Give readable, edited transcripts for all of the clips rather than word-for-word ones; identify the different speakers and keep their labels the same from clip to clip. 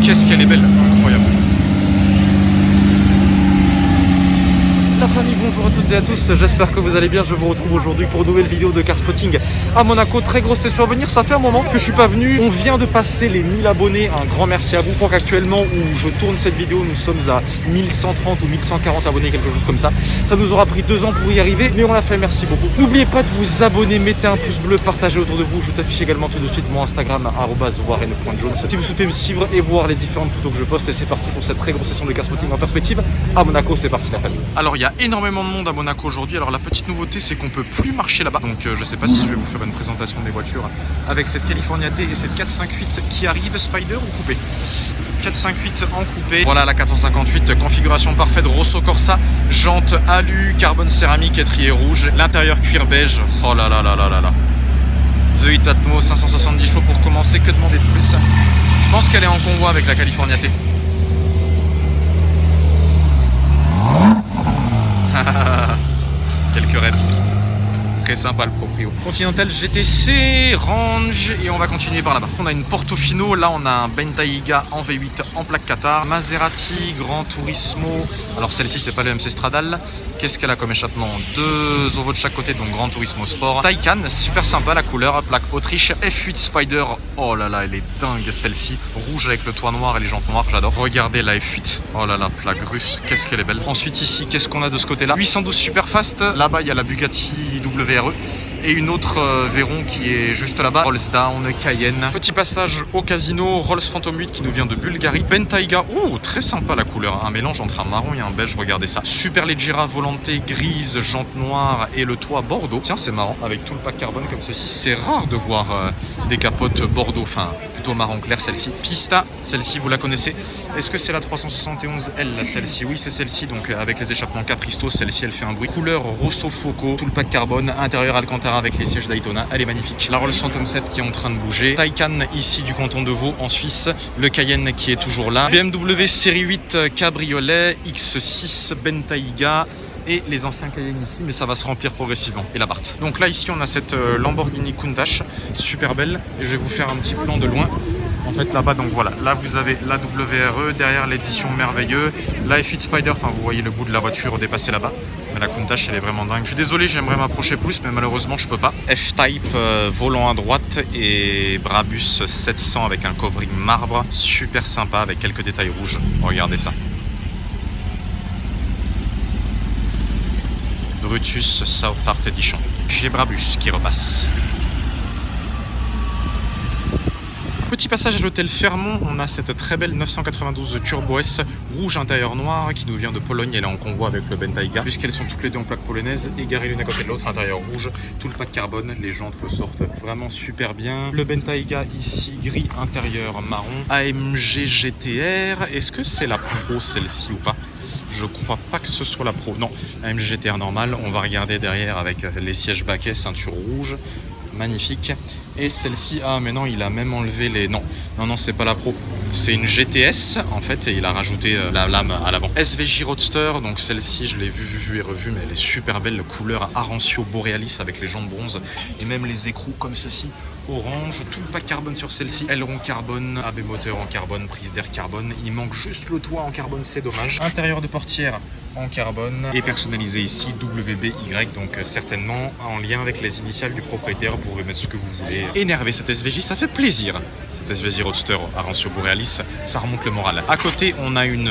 Speaker 1: Qu'est-ce qu'elle est belle, incroyable.
Speaker 2: La famille, bonjour à toutes et à tous, j'espère que vous allez bien. Je vous retrouve aujourd'hui pour une nouvelle vidéo de car spotting à Monaco. Très grosse session à venir, ça fait un moment que je suis pas venu. On vient de passer les 1000 abonnés, un grand merci à vous. Pour qu'actuellement où je tourne cette vidéo, nous sommes à 1130 ou 1140 abonnés, quelque chose comme ça. Ça nous aura pris 2 ans pour y arriver, mais on l'a fait, merci beaucoup. N'oubliez pas de vous abonner, mettez un pouce bleu, partagez autour de vous. Je t'affiche également tout de suite mon Instagram, @warren.jones. Si vous souhaitez me suivre et voir les différentes photos que je poste, et c'est parti pour cette très grosse session de car spotting en perspective à Monaco. C'est parti la famille.
Speaker 1: Alors il y a énormément de monde à Monaco aujourd'hui. Alors la petite nouveauté, c'est qu'on peut plus marcher là-bas. Donc je sais pas si je vais vous faire une présentation des voitures avec cette California T et cette 458 qui arrive. Spider ou coupé? 458 en coupé. Voilà la 458, configuration parfaite, Rosso Corsa, jante alu, carbone céramique, étrier rouge, l'intérieur cuir beige. Oh là là là là là là. V8 Atmo, 570 chevaux pour commencer, que demander de plus? Je pense qu'elle est en convoi avec la California T. Quelques reps. Très sympa le proprio. Continental GTC, Range et on va continuer par là-bas. On a une Portofino, là on a un Bentayga en V8 en plaque Qatar, Maserati, Gran Turismo. Alors celle-ci c'est pas le MC Stradale. Qu'est-ce qu'elle a comme échappement? 2 ovos de chaque côté, donc Gran Turismo Sport. Taycan, super sympa la couleur, plaque Autriche. F8 Spider, oh là là elle est dingue celle-ci. Rouge avec le toit noir et les jantes noires, j'adore. Regardez la F8, oh là là, plaque russe, qu'est-ce qu'elle est belle. Ensuite ici, qu'est-ce qu'on a de ce côté-là? 812 Superfast, là-bas il y a la Bugatti WRE. Et une autre Veyron qui est juste là-bas, Rolls Down, Cayenne. Petit passage au casino, Rolls Phantom 8 qui nous vient de Bulgarie. Bentayga, oh très sympa la couleur, un mélange entre un marron et un beige, regardez ça. Superleggera Volante grise, jante noire et le toit Bordeaux. Tiens c'est marrant, avec tout le pack carbone comme ceci, c'est rare de voir des capotes Bordeaux, enfin plutôt marron clair celle-ci. Pista, celle-ci vous la connaissez. Est-ce que c'est la 371L celle-ci? Oui c'est celle-ci, donc avec les échappements Capristo, celle-ci elle fait un bruit. Couleur Rosso Foco, tout le pack carbone, intérieur Alcantara avec les sièges Daytona, elle est magnifique. La Rolls Phantom 7 qui est en train de bouger. Taycan ici du canton de Vaud en Suisse. Le Cayenne qui est toujours là. BMW série 8 Cabriolet, X6 Bentayga. Et les anciens Cayenne ici, mais ça va se remplir progressivement. Et la Barthes. Donc là, ici, on a cette Lamborghini Countach, super belle. Et je vais vous faire un petit plan de loin. En fait, là-bas, donc voilà. Là, vous avez la WRE, derrière l'édition Merveilleux. La F8 Spider, enfin, vous voyez le bout de la voiture dépassé là-bas. Mais la Countach, elle est vraiment dingue. Je suis désolé, j'aimerais m'approcher plus, mais malheureusement, je peux pas. F-Type, volant à droite et Brabus 700 avec un covering marbre. Super sympa, avec quelques détails rouges. Regardez ça. Brutus South Art Edition. J'ai Brabus qui repasse. Petit passage à l'hôtel Fermont, on a cette très belle 992 Turbo S rouge intérieur noir qui nous vient de Pologne. Elle est en convoi avec le Bentayga puisqu'elles sont toutes les deux en plaque polonaise, égarées l'une à côté de l'autre, intérieur rouge, tout le pack carbone, les jantes ressortent vraiment super bien. Le Bentayga ici gris, intérieur marron. AMG GTR, est-ce que c'est la Pro celle-ci ou pas? Je crois pas que ce soit la Pro. Non, AMG GTR normale. On va regarder derrière avec les sièges baquets, ceinture rouge. Magnifique. Et celle-ci, ah mais non, il a même enlevé les... Non, c'est pas la Pro. C'est une GTS en fait et il a rajouté la lame à l'avant. SVJ Roadster, donc celle-ci je l'ai vue et revue, mais elle est super belle. Couleur Arancio Borealis avec les jantes bronze et même les écrous comme ceci. Orange, tout le pack carbone sur celle-ci, aileron carbone, AB moteur en carbone, prise d'air carbone, il manque juste le toit en carbone, c'est dommage. Intérieur de portière en carbone et personnalisé ici WBY, donc certainement en lien avec les initiales du propriétaire, vous pouvez mettre ce que vous voulez. Énervé cette SVJ, ça fait plaisir. Cette SVJ Roadster Arancio Borealis, ça remonte le moral. À côté, on a une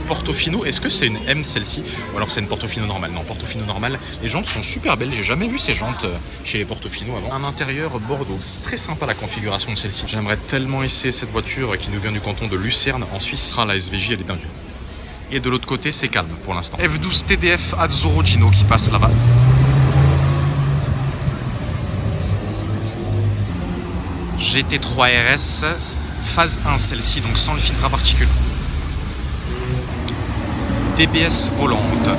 Speaker 1: Portofino. Est-ce que c'est une M celle-ci? Ou alors c'est une Portofino normale? Non, Portofino normale. Les jantes sont super belles. J'ai jamais vu ces jantes chez les Portofino avant. Un intérieur Bordeaux. C'est très sympa la configuration de celle-ci. J'aimerais tellement essayer cette voiture qui nous vient du canton de Lucerne en Suisse. La SVJ, elle est dingue. Et de l'autre côté, c'est calme pour l'instant. F12 TDF Azzurro Gino qui passe là-bas. GT3 RS, phase 1 celle-ci, donc sans le filtre à particules. DBS volante.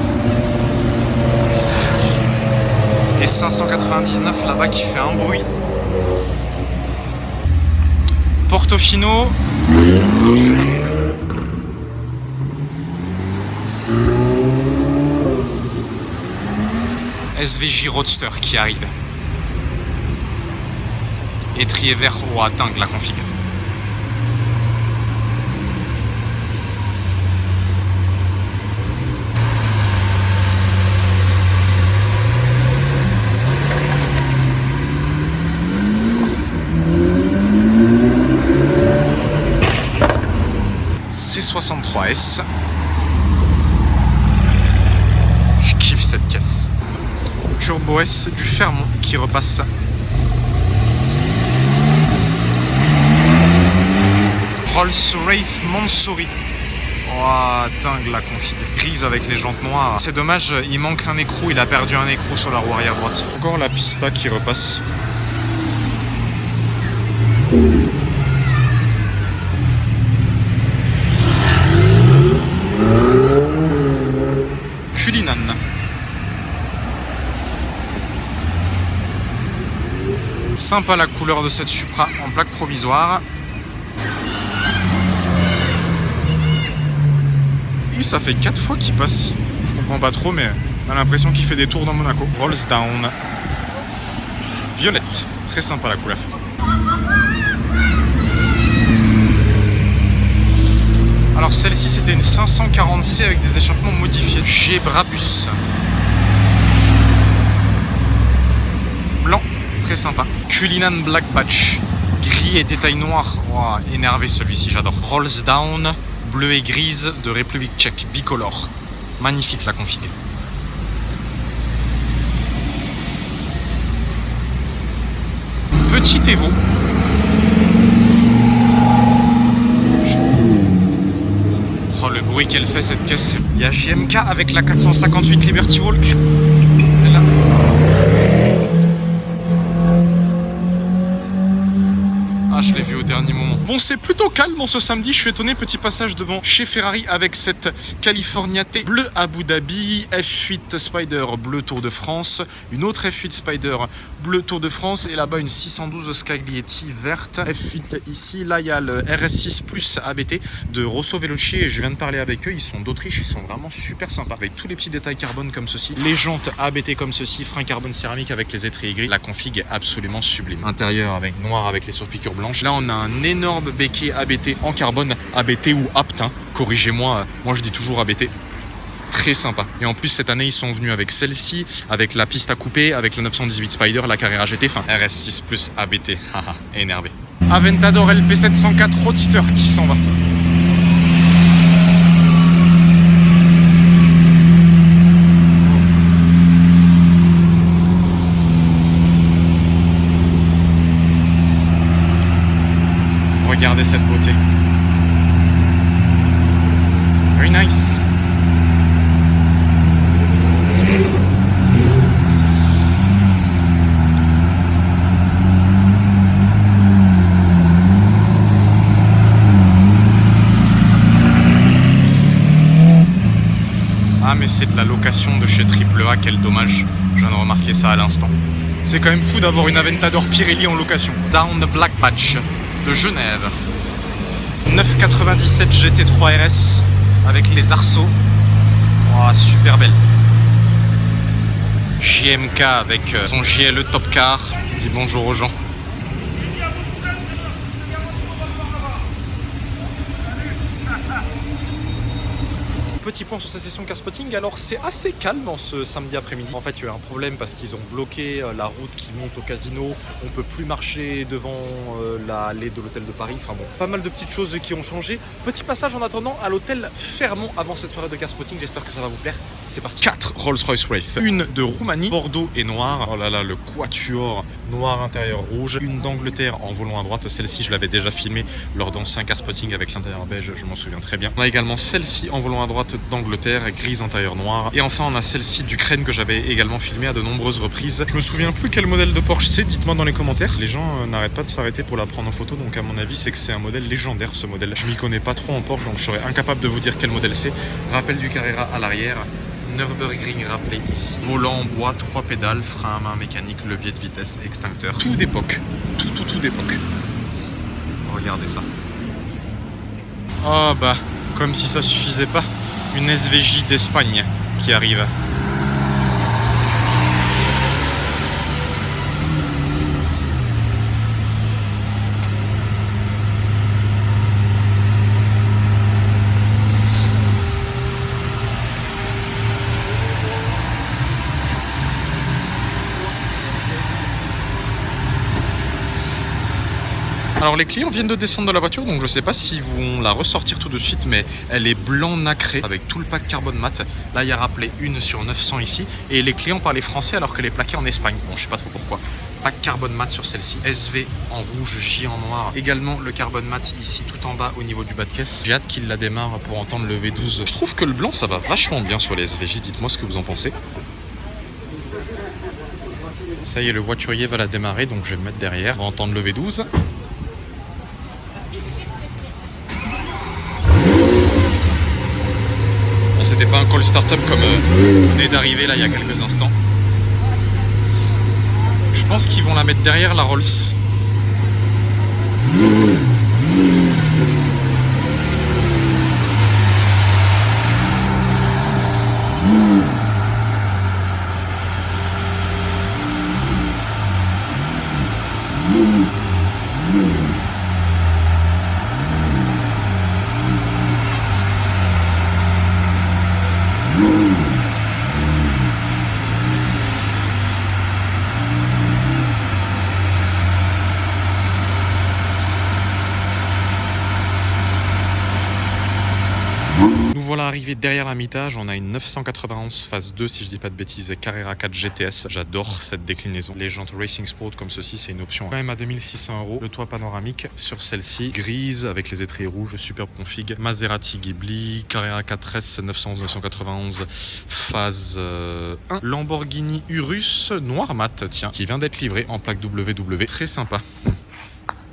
Speaker 1: Et 599 là-bas qui fait un bruit. Portofino. SVJ Roadster qui arrive. Étrier vert, oh dingue la config. C63S. Je kiffe cette caisse. Turbo S du Fairmont qui repasse. Rolls-Royce Mansouri. Oh, dingue la config. Grise avec les jantes noires. C'est dommage, il manque un écrou. Il a perdu un écrou sur la roue arrière droite. Encore la Pista qui repasse. Cullinan. Sympa la couleur de cette Supra en plaque provisoire. Et ça fait 4 fois qu'il passe. Je comprends pas trop, mais on a l'impression qu'il fait des tours dans Monaco. Rolls down. Violette. Très sympa la couleur. Alors celle-ci c'était une 540C avec des échappements modifiés. Chez Brabus. Blanc, très sympa. Cullinan Black Patch. Gris et détail noir. Wow, énervé celui-ci, j'adore. Rolls down, bleu et grise de République tchèque, bicolore. Magnifique la config. Petit Evo. Oh, le bruit qu'elle fait cette caisse. Il y a JMK avec la 458 Liberty Walk. Là. Ah, je l'ai vu au dernier moment. Bon, c'est plutôt calme en ce samedi. Je suis étonné. Petit passage devant chez Ferrari avec cette California T bleu Abu Dhabi, F8 Spider bleu Tour de France, une autre F8 Spider bleu Tour de France et là-bas une 612 Scaglietti verte. F8 ici. Là, il y a le RS6 Plus ABT de Rosso Veloci et je viens de parler avec eux. Ils sont d'Autriche. Ils sont vraiment super sympas avec tous les petits détails carbone comme ceci. Les jantes ABT comme ceci, frein carbone céramique avec les étriers gris. La config est absolument sublime. Intérieur avec noir avec les surpiqûres blanches. Là, on a un énorme béquet ABT en carbone, ABT ou apt, hein. Corrigez-moi, moi je dis toujours ABT. Très sympa. Et en plus, cette année, ils sont venus avec celle-ci, avec la piste à couper, avec la 918 Spider, la Carrera GT, enfin RS6 Plus ABT. Haha, énervé. Aventador LP704 Roadster qui s'en va. Regardez cette beauté. Very nice. Ah mais c'est de la location de chez AAA, quel dommage. Je viens de remarquer ça à l'instant. C'est quand même fou d'avoir une Aventador Pirelli en location. Down Black Patch de Genève. 997 GT3 RS avec les arceaux. Oh, super belle. JMK avec son JLE Top Car. Dis bonjour aux gens. Petit point sur cette session car spotting, alors c'est assez calme en ce samedi après-midi. En fait, il y a eu un problème parce qu'ils ont bloqué la route qui monte au casino. On peut plus marcher devant l'allée de l'hôtel de Paris. Enfin bon, pas mal de petites choses qui ont changé. Petit passage en attendant à l'hôtel Fairmont avant cette soirée de car spotting. J'espère que ça va vous plaire. C'est parti. 4 Rolls-Royce Wraith. Une de Roumanie, Bordeaux et noir. Oh là là, le quatuor noir intérieur rouge. Une d'Angleterre en volant à droite. Celle-ci, je l'avais déjà filmée lors d'ancien car spotting avec l'intérieur beige. Je m'en souviens très bien. On a également celle-ci en volant à droite d'Angleterre, grise intérieur noir. Et enfin, on a celle-ci d'Ukraine que j'avais également filmée à de nombreuses reprises. Je me souviens plus quel modèle de Porsche c'est, dites-moi dans les commentaires. Les gens n'arrêtent pas de s'arrêter pour la prendre en photo, donc à mon avis, c'est que c'est un modèle légendaire ce modèle. Je m'y connais pas trop en Porsche, donc je serais incapable de vous dire quel modèle c'est. Rappel du Carrera à l'arrière. Nürburgring rappelé ici. Volant en bois, 3 pédales, frein à main mécanique, levier de vitesse, extincteur. Tout d'époque. Tout d'époque. Regardez ça. Oh bah, comme si ça suffisait pas. Une SVJ d'Espagne qui arrive. Alors les clients viennent de descendre de la voiture, donc je sais pas s'ils vont la ressortir tout de suite, mais elle est blanc nacré avec tout le pack carbone mat. Là il y a rappelé 1 sur 900 ici, et les clients parlaient français alors qu'elle est plaquée en Espagne. Bon, je sais pas trop pourquoi. Pack carbone mat sur celle-ci, SV en rouge, J en noir. Également le carbone mat ici tout en bas au niveau du bas de caisse. J'ai hâte qu'il la démarre pour entendre le V12. Je trouve que le blanc ça va vachement bien sur les SVJ, dites-moi ce que vous en pensez. Ça y est, le voiturier va la démarrer, donc je vais me mettre derrière. On va entendre le V12. Bon, c'était pas un call startup comme on est d'arriver là il y a quelques instants. Je pense qu'ils vont la mettre derrière la Rolls. Nous voilà arrivés derrière l'Armitage, on a une 991 phase 2 si je dis pas de bêtises, Carrera 4 GTS, j'adore cette déclinaison. Les jantes Racing Sport comme ceci, c'est une option quand même à 2600 €. Le toit panoramique sur celle-ci, grise avec les étriers rouges, superbe config. Maserati Ghibli, Carrera 4S 911-991 phase 1. Lamborghini Urus noir mat, tiens, qui vient d'être livré en plaque WW, très sympa.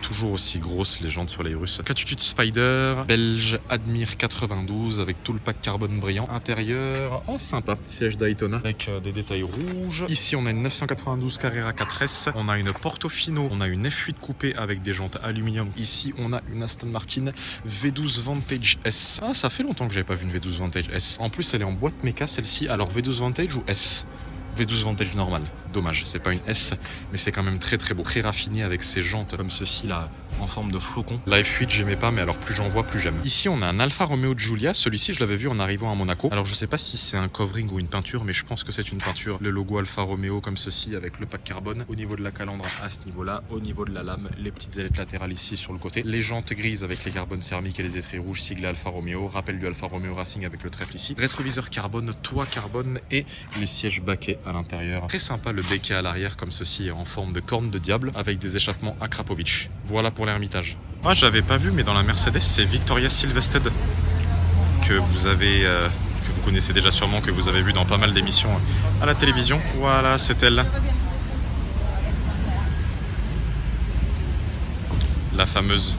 Speaker 1: Toujours aussi grosses les jantes sur les Russes. Catitude Spider, belge Admire 92 avec tout le pack carbone brillant. Intérieur, oh sympa, siège Daytona avec des détails rouges. Ici on a une 992 Carrera 4S, on a une Portofino, on a une F8 coupée avec des jantes aluminium. Ici on a une Aston Martin V12 Vantage S. Ah, ça fait longtemps que j'avais pas vu une V12 Vantage S. En plus elle est en boîte méca celle-ci. Alors V12 Vantage ou S? V12 Vantage normal, dommage, c'est pas une S, mais c'est quand même très très beau, très raffiné avec ces jantes comme ceci là, en forme de flocon. La F8 j'aimais pas, mais alors plus j'en vois, plus j'aime. Ici on a un Alfa Romeo Giulia, celui-ci je l'avais vu en arrivant à Monaco. Alors je sais pas si c'est un covering ou une peinture, mais je pense que c'est une peinture. Le logo Alfa Romeo comme ceci avec le pack carbone. Au niveau de la calandre à ce niveau-là, au niveau de la lame, les petites ailettes latérales ici sur le côté. Les jantes grises avec les carbones céramiques et les étriers rouges siglés Alfa Romeo. Rappel du Alfa Romeo Racing avec le trèfle ici. Rétroviseur carbone, toit carbone et les sièges baquets à l'intérieur. Très sympa le béquet à l'arrière comme ceci en forme de corne de diable avec des échappements Akrapovic. Voilà pour l'Hermitage. Moi j'avais pas vu, mais dans la Mercedes c'est Victoria Silvested que vous avez que vous connaissez déjà sûrement, que vous avez vu dans pas mal d'émissions à la télévision. Voilà, c'est elle, la fameuse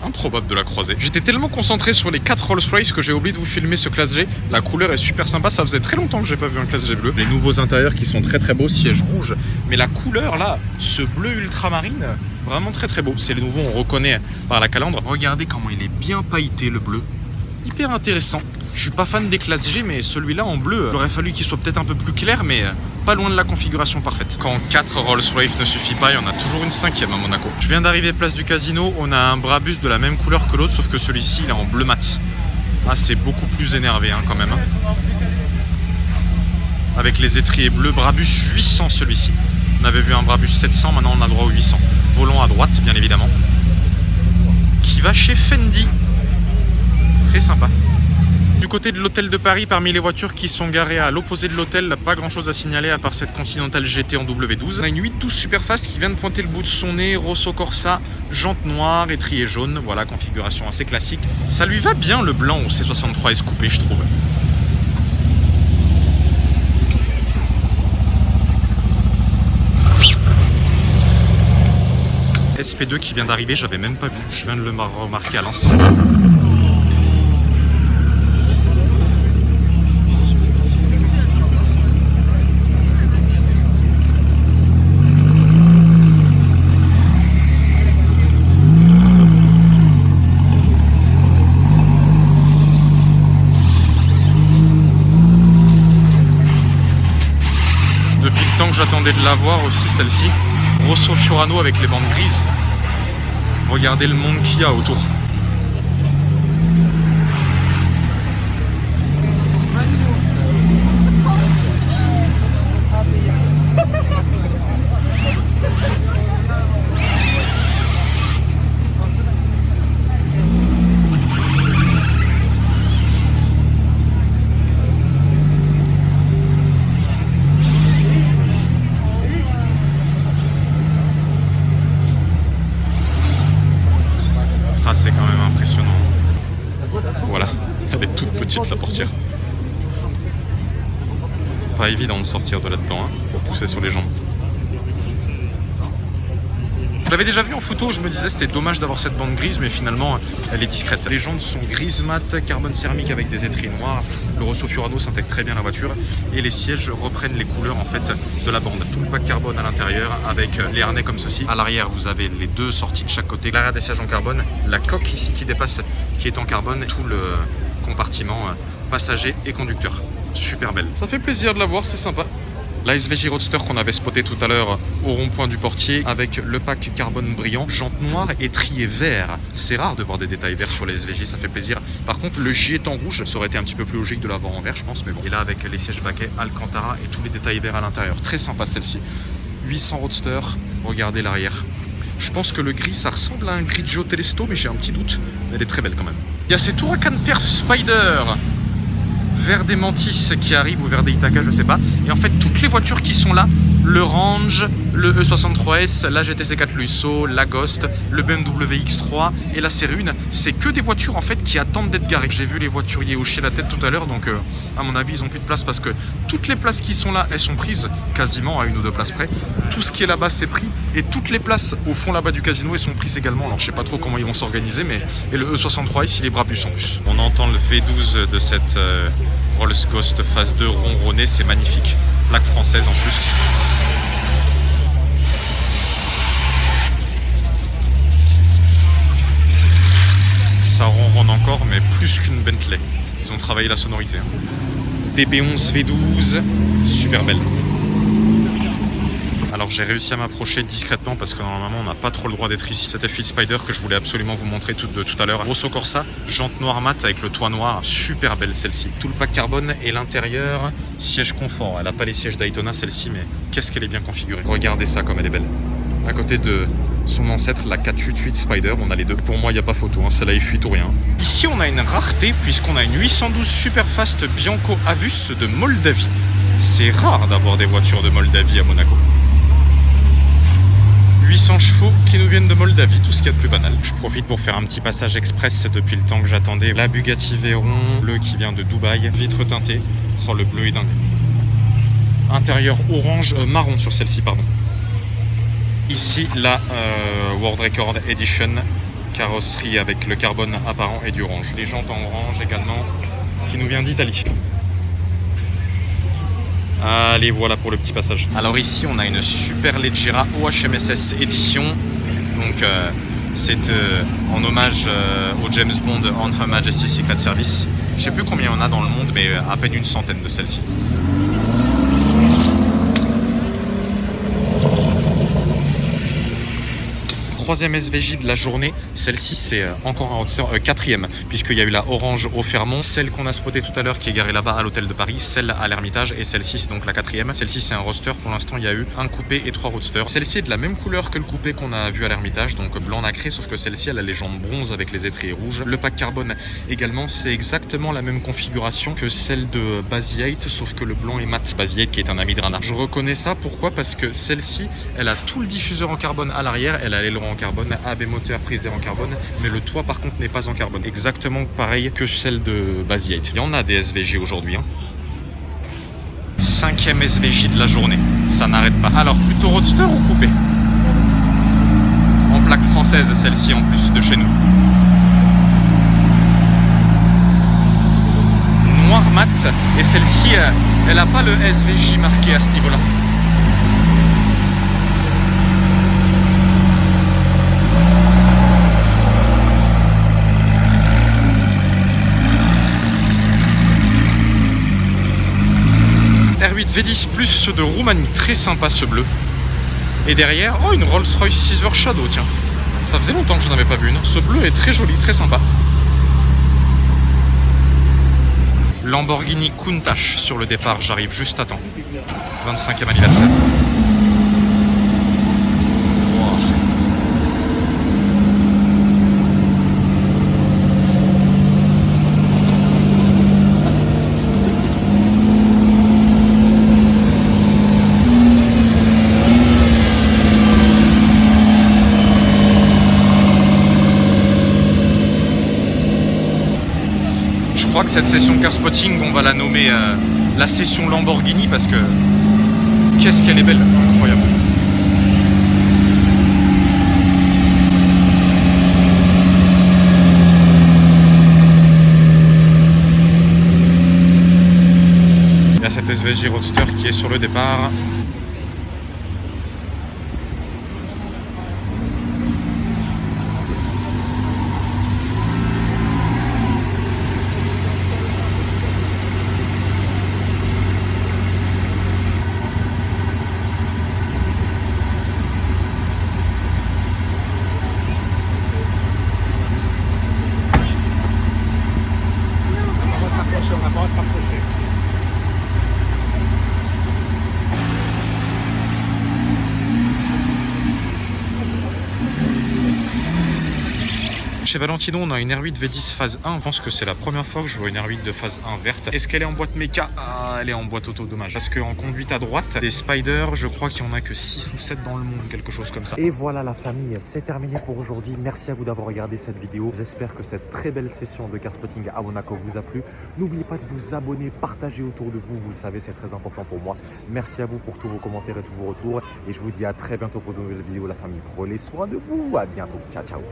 Speaker 1: improbable de la croisée. J'étais tellement concentré sur les 4 Rolls-Royce que j'ai oublié de vous filmer ce classe G. La couleur est super sympa, ça faisait très longtemps que j'ai pas vu un classe G bleu. Les nouveaux intérieurs qui sont très très beaux, siège rouge, mais la couleur là, ce bleu ultramarine, vraiment très très beau. C'est les nouveaux, on reconnaît par la calandre. Regardez comment il est bien pailleté le bleu, hyper intéressant. Je suis pas fan des classes G, mais celui-là en bleu, il aurait fallu qu'il soit peut-être un peu plus clair, mais pas loin de la configuration parfaite. Quand 4 Rolls-Royce ne suffit pas, il y en a toujours une 5e à Monaco. Je viens d'arriver place du Casino, on a un Brabus de la même couleur que l'autre, sauf que celui-ci il est en bleu mat. Ah, c'est beaucoup plus énervé quand même. Avec les étriers bleus, Brabus 800 celui-ci. On avait vu un Brabus 700, maintenant on a droit au 800. Volant à droite, bien évidemment. Qui va chez Fendi. Très sympa. Du côté de l'hôtel de Paris, parmi les voitures qui sont garées à l'opposé de l'hôtel, pas grand chose à signaler à part cette Continental GT en W12. On a une 812 Superfast qui vient de pointer le bout de son nez, Rosso Corsa, jante noire, étrier jaune, voilà, configuration assez classique. Ça lui va bien le blanc au C63 S coupé, je trouve. SP2 qui vient d'arriver, j'avais même pas vu, je viens de le remarquer à l'instant. J'attendais de la voir aussi, celle-ci. Rosso Fiorano avec les bandes grises. Regardez le monde qu'il y a autour. Voilà, elle est toute petite la portière. Pas évident de sortir de là-dedans, hein, pour pousser sur les jambes. Je l'avais déjà vu en photo, je me disais c'était dommage d'avoir cette bande grise, mais finalement elle est discrète. Les jantes sont grises mat, carbone céramique avec des étriers noirs. Le Rosso Furano s'intègre très bien à la voiture et les sièges reprennent les couleurs en fait de la bande. Tout le pack carbone à l'intérieur avec les harnais comme ceci. À l'arrière vous avez les deux sorties de chaque côté. L'arrière des sièges en carbone, la coque ici qui dépasse qui est en carbone, tout le compartiment passager et conducteur. Super belle. Ça fait plaisir de la voir, c'est sympa. La SVJ Roadster qu'on avait spoté tout à l'heure au rond-point du portier avec le pack carbone brillant, jantes noires et trier vert. C'est rare de voir des détails verts sur les SVJ, ça fait plaisir. Par contre, le J est en rouge, ça aurait été un petit peu plus logique de l'avoir en vert, je pense, mais bon. Et là, avec les sièges baquets Alcantara et tous les détails verts à l'intérieur. Très sympa celle-ci. 800 Roadster, regardez l'arrière. Je pense que le gris, ça ressemble à un Grigio Telesto, mais j'ai un petit doute. Elle est très belle quand même. Il y a ces Huracan Perf Spider. Vers des Mantis qui arrivent ou vers des Ithaca, je sais pas. Et en fait, toutes les voitures qui sont là, le Range, le E63S, la GTC4 Lusso, la Ghost, le BMW X3 et la série 1, c'est que des voitures en fait qui attendent d'être garées. J'ai vu les voituriers hocher la tête tout à l'heure, donc à mon avis, ils ont plus de place parce que toutes les places qui sont là, elles sont prises quasiment à 1 ou 2 places près. Tout ce qui est là-bas, c'est pris. Et toutes les places au fond là-bas du casino, elles sont prises également. Alors, je sais pas trop comment ils vont s'organiser, mais et le E63S, il est brabus en plus. On entend le V12 de cette Rolls Ghost phase 2 ronronné, c'est magnifique. Plaque française en plus. Ça ronronne encore, mais plus qu'une Bentley. Ils ont travaillé la sonorité. DB11 V12, super belle. Alors j'ai réussi à m'approcher discrètement parce que normalement on n'a pas trop le droit d'être ici. C'était F8 Spider que je voulais absolument vous montrer tout à l'heure. Rosso Corsa, jante noire mat avec le toit noir, super belle celle-ci. Tout le pack carbone et l'intérieur, siège confort. Elle n'a pas les sièges Daytona celle-ci, mais qu'est-ce qu'elle est bien configurée. Regardez ça comme elle est belle. À côté de son ancêtre, la 488 Spider, on a les deux. Pour moi, il n'y a pas photo, hein. Celle-là est fuite ou rien. Ici, on a une rareté puisqu'on a une 812 Superfast Bianco Avus de Moldavie. C'est rare d'avoir des voitures de Moldavie à Monaco. 800 chevaux qui nous viennent de Moldavie, tout ce qu'il y a de plus banal. Je profite pour faire un petit passage express depuis le temps que j'attendais. La Bugatti Veyron, bleu qui vient de Dubaï, vitre teintée. Oh, le bleu est dingue. Intérieur orange, marron sur celle-ci, pardon. Ici, la World Record Edition, carrosserie avec le carbone apparent et du orange. Les jantes en orange également, qui nous vient d'Italie. Allez, voilà pour le petit passage. Alors ici, on a une super Leggera OHMSS édition. Donc, c'est en hommage au James Bond On Her Majesty's Secret Service. Je sais plus combien on a dans le monde, mais à peine une centaine de celles-ci. Troisième SVJ de la journée, celle-ci c'est encore un roadster, quatrième, puisqu'il y a eu la orange au Fermont, celle qu'on a spotée tout à l'heure qui est garée là-bas à l'hôtel de Paris, celle à l'Ermitage, et celle-ci c'est donc la quatrième. Celle-ci c'est un roadster, pour l'instant il y a eu un coupé et 3 roadsters. Celle-ci est de la même couleur que le coupé qu'on a vu à l'Ermitage, donc blanc nacré, sauf que celle-ci elle a les jambes bronze avec les étriers rouges. Le pack carbone également, c'est exactement la même configuration que celle de Basi 8, sauf que le blanc est mat. Basi 8 qui est un ami de Rana. Je reconnais ça, pourquoi? Parce que celle-ci, elle a tout le diffuseur en carbone à l'arrière, elle a l'aileron en carbone, AB moteur, prise d'air en carbone, mais le toit par contre n'est pas en carbone. Exactement pareil que celle de Basi 8. Il y en a des SVJ aujourd'hui. Hein. 5e SVJ de la journée, ça n'arrête pas. Alors plutôt roadster ou coupé? En plaque française, celle-ci en plus de chez nous. Noir mat, et celle-ci, elle n'a pas le SVJ marqué à ce niveau-là. R8 V10 Plus de Roumanie, très sympa ce bleu. Et derrière, oh, une Rolls-Royce Silver Shadow, tiens. Ça faisait longtemps que je n'en avais pas vu une. Ce bleu est très joli, très sympa. Lamborghini Countach sur le départ, j'arrive juste à temps. 25e anniversaire. Je crois que cette session car spotting, on va la nommer la session Lamborghini parce que qu'est-ce qu'elle est belle, incroyable. Il y a cette SVJ Roadster qui est sur le départ. Chez Valentino, on a une R8 V10 phase 1. Je pense que c'est la première fois que je vois une R8 de phase 1 verte. Est-ce qu'elle est en boîte méca? Elle est en boîte auto, dommage. Parce qu'en conduite à droite, des Spider, je crois qu'il y en a que 6 ou 7 dans le monde, quelque chose comme ça.
Speaker 2: Et voilà la famille, c'est terminé pour aujourd'hui. Merci à vous d'avoir regardé cette vidéo. J'espère que cette très belle session de car spotting à Monaco vous a plu. N'oubliez pas de vous abonner, partager autour de vous. Vous le savez, c'est très important pour moi. Merci à vous pour tous vos commentaires et tous vos retours. Et je vous dis à très bientôt pour de nouvelles vidéos, la famille. Prenez soin de vous. À bientôt. Ciao, ciao.